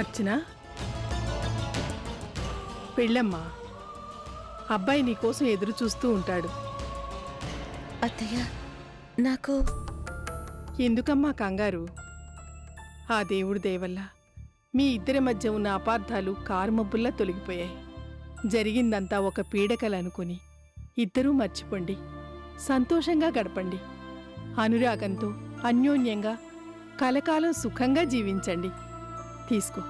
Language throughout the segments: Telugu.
అర్చనా, పెళ్ళమ్మా. అబ్బాయి నీకోసం ఎదురు చూస్తూ ఉంటాడు. అత్తయ్య, నాకు ఎందుకమ్మా కంగారు? ఆ దేవుడి దయవల్ల మీ ఇద్దరి మధ్య ఉన్న అపార్థాలు కారుమబ్బుల్లా తొలగిపోయాయి. జరిగిందంతా ఒక పీడకలనుకొని ఇద్దరూ మర్చిపోండి, సంతోషంగా గడపండి. అనురాగంతో అన్యోన్యంగా కలకాలం సుఖంగా జీవించండి. తీసుకో.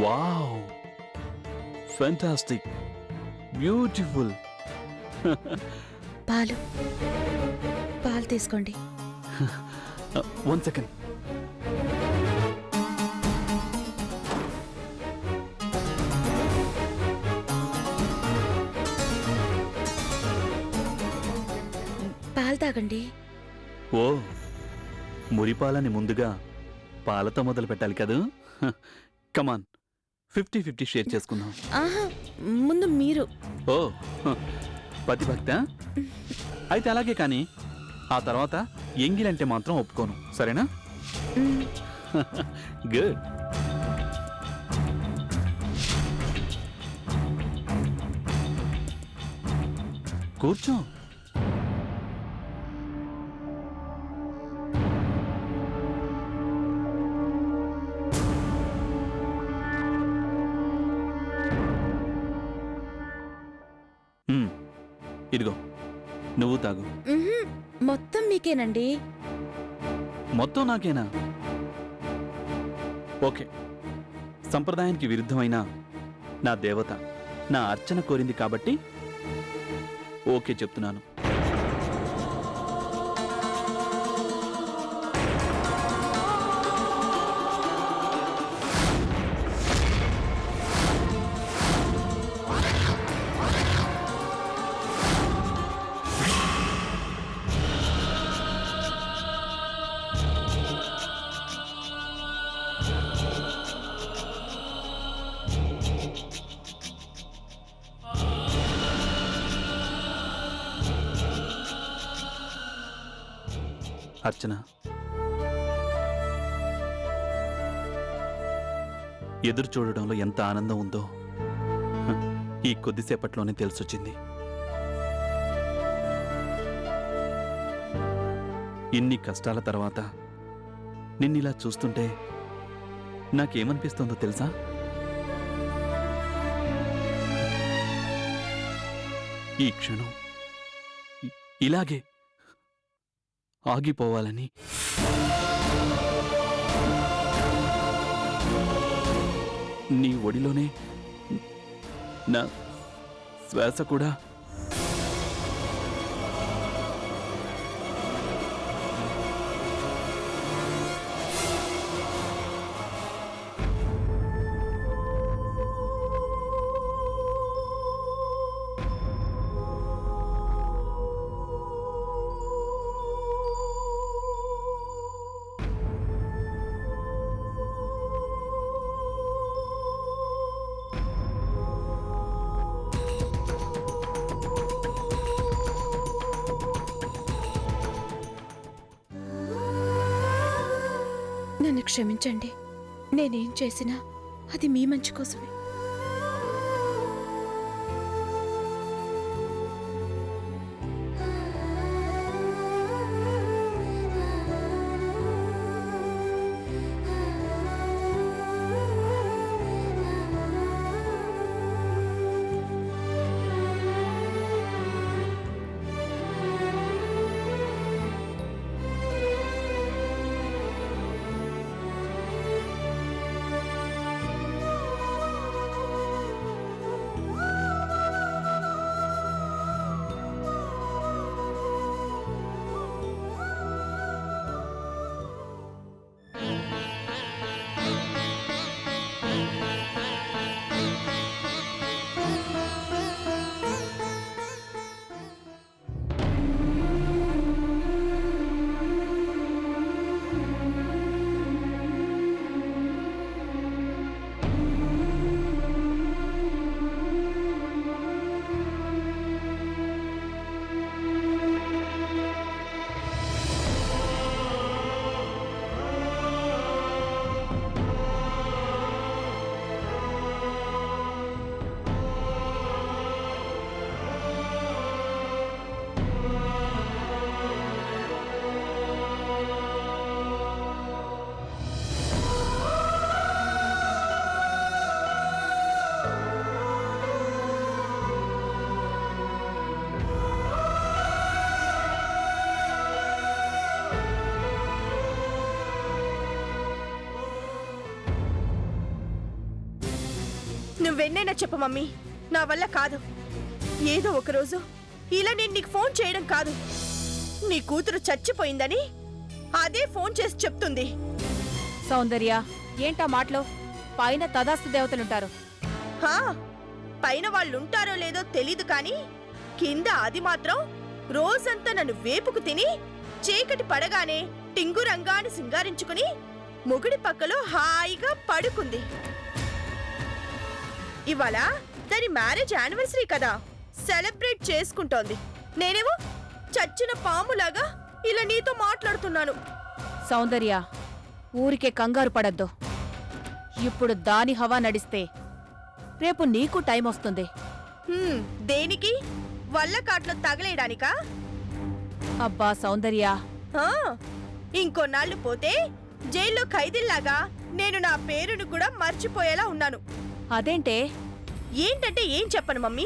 Wow, fantastic, beautiful. పాలు పాలు తీసుకోండి. One second. పాలు తాగండి. ఓ, మురిపాలని ముందుగా పాలతో మొదలు పెట్టాలి కదూ. కమాన్, 50-50 షేర్ చేసుకుందాం. ఆహా, ముందు మీరు. ఓ, పతిభక్త అయితే అలాగే, కానీ ఆ తర్వాత ఎంగిలంటే మాత్రం ఒప్పుకోను, సరేనా? మ్, గుడ్. కూర్చో. ఇదిగో, నువ్వు తాగు. మ్హూ, మొత్తం మీకేనండి. మొత్తం నాకేనా? ఓకే. సంప్రదాయానికి విరుద్ధమైన నా దేవత నా అర్చన కోరింది కాబట్టి ఓకే చెప్తున్నాను. అర్చన, ఎదురు చూడడంలో ఎంత ఆనందం ఉందో ఈ కొద్దిసేపట్లోనే తెలిసొచ్చింది. ఇన్ని కష్టాల తర్వాత నిన్నిలా చూస్తుంటే నాకేమనిపిస్తుందో తెలుసా? ఈ క్షణం ఇలాగే ఆగిపోవాలని. నీ ఒడిలోనే నా శ్వాస కూడా నన్ను క్షమించండి. నేనేం చేసినా అది మీ మంచి కోసమే. నువ్వెన్నైనా చెప్పు మమ్మీ, నా వల్ల కాదు. ఏదో ఒకరోజు ఇలా నేను నీకు ఫోన్ చేయడం కాదు, నీ కూతురు చచ్చిపోయిందని అదే ఫోన్ చేసి చెప్తుంది. సౌందర్య, ఏంటా మాటలు? పైన తదాస్తు దేవతలుంటారు. హా, పైన వాళ్ళుంటారో లేదో తెలీదు కానీ కింద అది మాత్రం రోజంతా నన్ను వేపుకు తిని చీకటి పడగానే టింగురంగాన్ని సింగారించుకుని మొగుడి పక్కలో హాయిగా పడుకుంది. ఇవాళ దాని మ్యారేజ్ యానివర్సరీ కదా, సెలబ్రేట్ చేసుకుంటోంది. నేనేమో చచ్చిన పాములాగా ఇలా నీతో మాట్లాడుతున్నాను. సౌందర్య, ఊరికే కంగారు పడద్దు. ఇప్పుడు దాని హవా నడిస్తే రేపు నీకు టైం వస్తుంది. దేనికి? వల్లకాట్లో తగలేయడానికా? అబ్బా సౌందర్య, ఆ, ఇంకొన్నాళ్ళు పోతే జైల్లో ఖైదీల్లాగా నేను నా పేరును కూడా మర్చిపోయేలా ఉన్నాను. అదేంటే? ఏంటంటే ఏం చెప్పను మమ్మీ,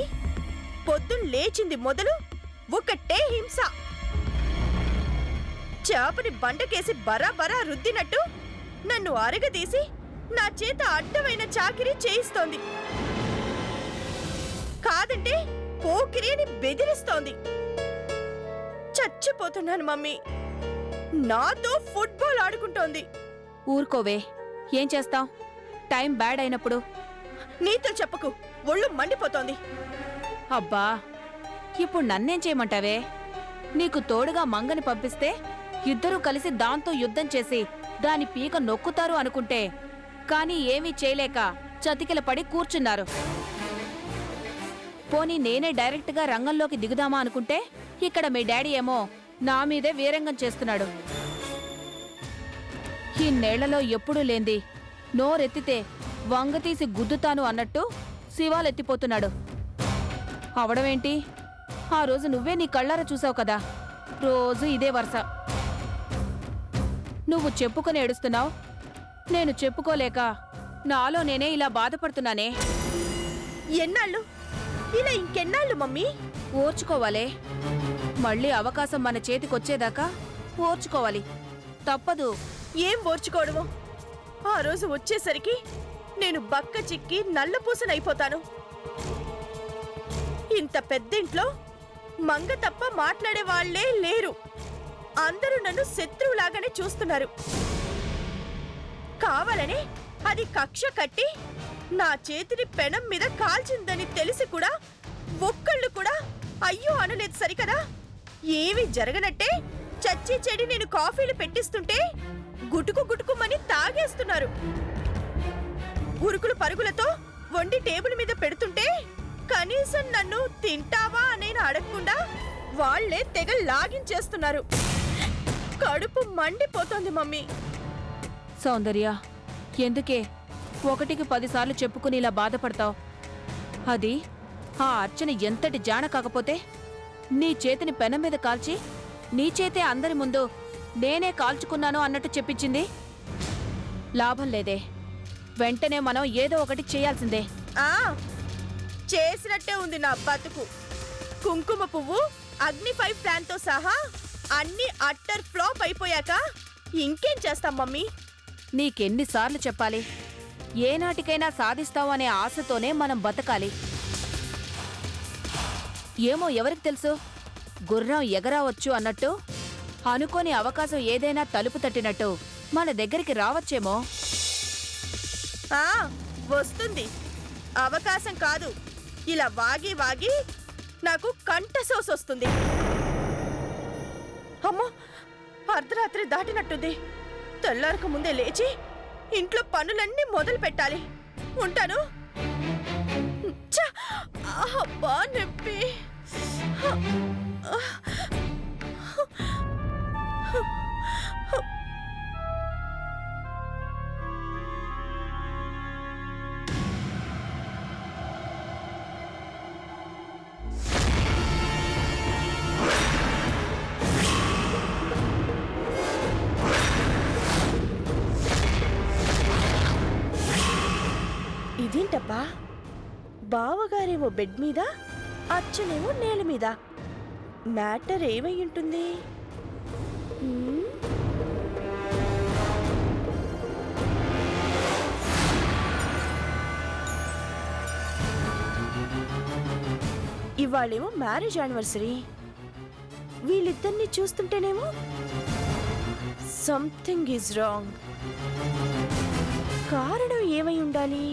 పొద్దున్న లేచింది మొదలు ఒకటే హింస. చేపని బండకేసి బరాబరా రుద్దినట్టు నన్ను అరగదీసి నా చేత అడ్డమైన చాకిరీ చేయిస్తోంది. కాదంటే పోకిరి అని బెదిరిస్తోంది. చచ్చిపోతున్నాను మమ్మీ. నాతో ఫుట్బాల్ ఆడుకుంటోంది. ఊరుకోవే, ఏం చేస్తాం? టైం బ్యాడ్ అయినప్పుడు. నీతో చెప్పకు, ఒళ్ళు మండిపోతోంది. అబ్బా, ఇప్పుడు నన్నేం చేయమంటావే? నీకు తోడుగా మంగని పంపిస్తే ఇద్దరూ కలిసి దాంతో యుద్ధం చేసి దాని పీక నొక్కుతారు అనుకుంటే, కానీ ఏమీ చేయలేక చతికిల పడి కూర్చున్నారు. పోనీ నేనే డైరెక్ట్గా రంగంలోకి దిగుదామా అనుకుంటే ఇక్కడ మీ డాడీ ఏమో నా మీదే వీరంగం చేస్తున్నాడు. ఈ నేళ్లలో ఎప్పుడూ లేంది నోరెత్తితే వంగతీసి గుద్దుతాను అన్నట్టు శివాలెత్తిపోతున్నాడు. అవడమేంటి? ఆ రోజు నువ్వే నీ కళ్ళారా చూసావు కదా, రోజు ఇదే వరుస. నువ్వు చెప్పుకొని ఏడుస్తున్నావు, నేను చెప్పుకోలేక నాలో నేనే ఇలా బాధపడుతున్నానే. ఎన్నాళ్ళు ఇలా ఇంకెన్నాళ్ళు మమ్మీ? ఓర్చుకోవాలే. మళ్ళీ అవకాశం మన చేతికొచ్చేదాకా ఓర్చుకోవాలి. తప్పదు. ఏం ఓర్చుకోవడమో? ఆ రోజు వచ్చేసరికి నేను బక్క చిక్కి నల్లపూసనైపోతాను. ఇంత పెద్దింట్లో మంగ తప్ప మాట్లాడే వాళ్లే లేరు. అందరూ నన్ను శత్రువులాగానే చూస్తున్నారు. కావాలని అది కక్ష కట్టి నా చేతిని పెనం మీద కాల్చిందని తెలిసి కూడా ఒక్కళ్ళు కూడా అయ్యో అనలేదు సరికదా? ఏమీ జరగనట్టే చచ్చి చెడి నేను కాఫీలు పెట్టిస్తుంటే గుటుకు గుటుకుమని తాగేస్తున్నారు. ఉరుకులు పరుగులతో వండి టేబుల్ మీద పెడుతుంటే కనీసం నన్ను తింటావా అని అడగకుండా వాళ్లే తెగ లాగించేస్తున్నారు. కడుపు మండిపోతోంది మమ్మీ. సౌందర్య, ఎందుకే 1కి 10 సార్లు చెప్పుకుని ఇలా బాధపడతావు? అది ఆ అర్చన ఎంతటి జాణ కాకపోతే నీ చేతిని పెనం మీద కాల్చి నీ చేతే అందరి ముందు నేనే కాల్చుకున్నాను అన్నట్టు చెప్పించింది. లాభం లేదే. వెంటనే మనం ఏదో ఒకటి చేయాల్సిందే. చేసినట్టే ఉంది నా బతుకు. కుంకుమ పువ్వు, అగ్ని 5 ప్లాన్తో సహా అన్ని అట్టర్ ఫ్లాప్ అయిపోయాక ఇంకేం చేస్తాం మమ్మీ? నీకెన్నిసార్లు చెప్పాలి? ఏనాటికైనా సాధిస్తావు అనే ఆశతోనే మనం బతకాలి. ఏమో ఎవరికి తెలుసు, గుర్రం ఎగరావచ్చు అన్నట్టు అనుకోని అవకాశం ఏదైనా తలుపు తట్టినట్టు మన దగ్గరికి రావచ్చేమో. వస్తుంది. అవకాశం కాదు, ఇలా వాగి వాగి నాకు కంఠశోష వస్తుంది. అమ్మో, అర్ధరాత్రి దాటినట్టుంది. తెల్లారక ముందే లేచి ఇంట్లో పనులన్నీ మొదలు పెట్టాలి. ఉంటాను. అబ్బా నొప్పి. ఇదేంటబ్బా, బావగారేమో బెడ్ మీద, అచ్చనేమో నేల మీద. మ్యాటర్ ఏమై ఉంటుంది? ఇవాళేమో మ్యారేజ్ యానివర్సరీ. వీళ్ళిద్దరిని చూస్తుంటేనేమో సంథింగ్ ఈజ్ రాంగ్. కారణం ఏమై ఉండాలి?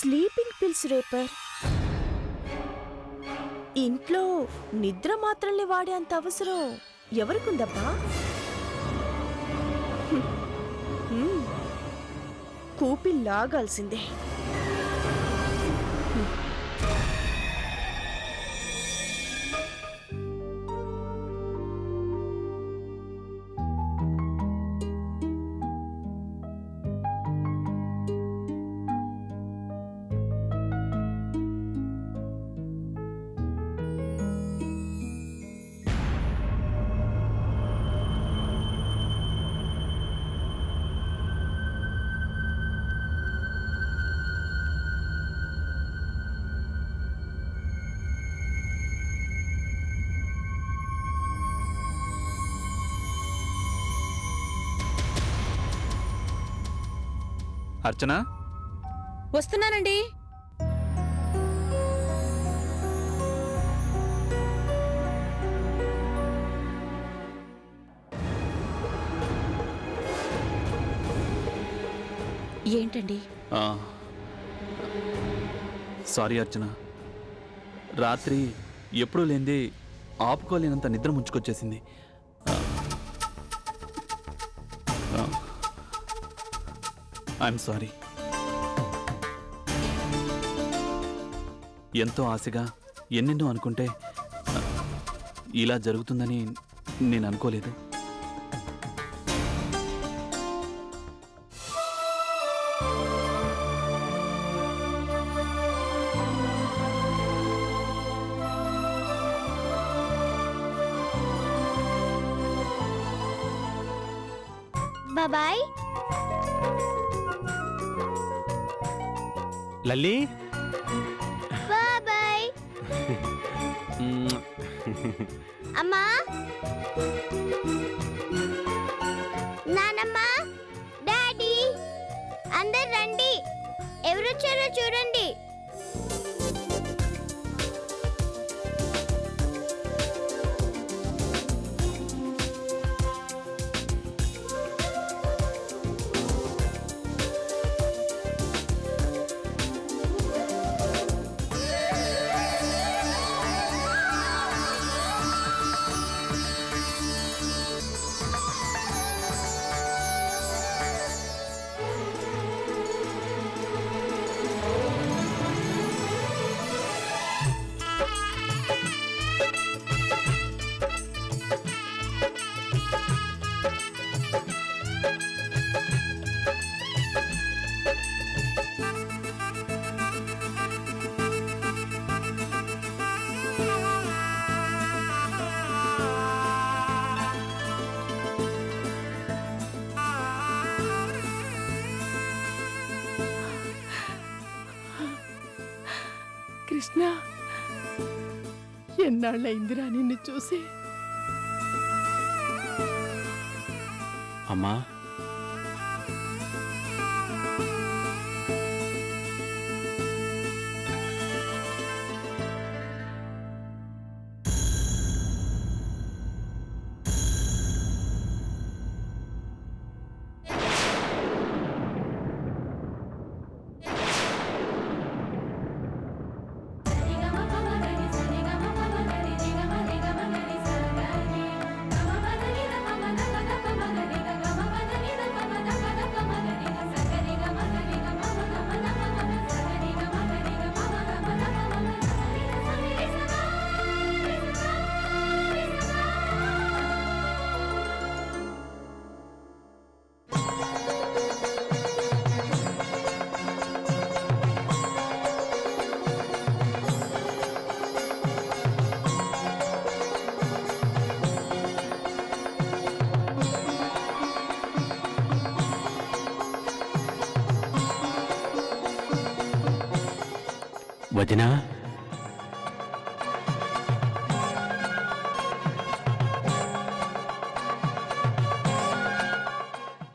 Sleeping pills wrapper. ఇంట్లో నిద్ర మాత్రల్ని వాడే అంత అవసరం ఎవరికుందబ్బా? కూపి లాగాల్సిందే. అర్చన, వస్తున్నానండి. ఏంటండి? ఆ, సారీ అర్చన, రాత్రి ఎప్పుడూ లేనిది ఆపుకోలేనంత నిద్ర ముంచుకొచ్చేసింది. I'm sorry. ఎంతో ఆశగా ఎన్నెన్నో అనుకుంటే ఇలా జరుగుతుందని నేను అనుకోలేదు. బాబాయ్. లల్లి, బాబాయ్. అమ్మా, నానమ్మ, డాడీ, అందరు రండి. ఎవరొచ్చారో చూడండి. కృష్ణ, ఎన్నాళ్ళయిందిరా నిన్ను చూసి. అమ్మా, వదినా.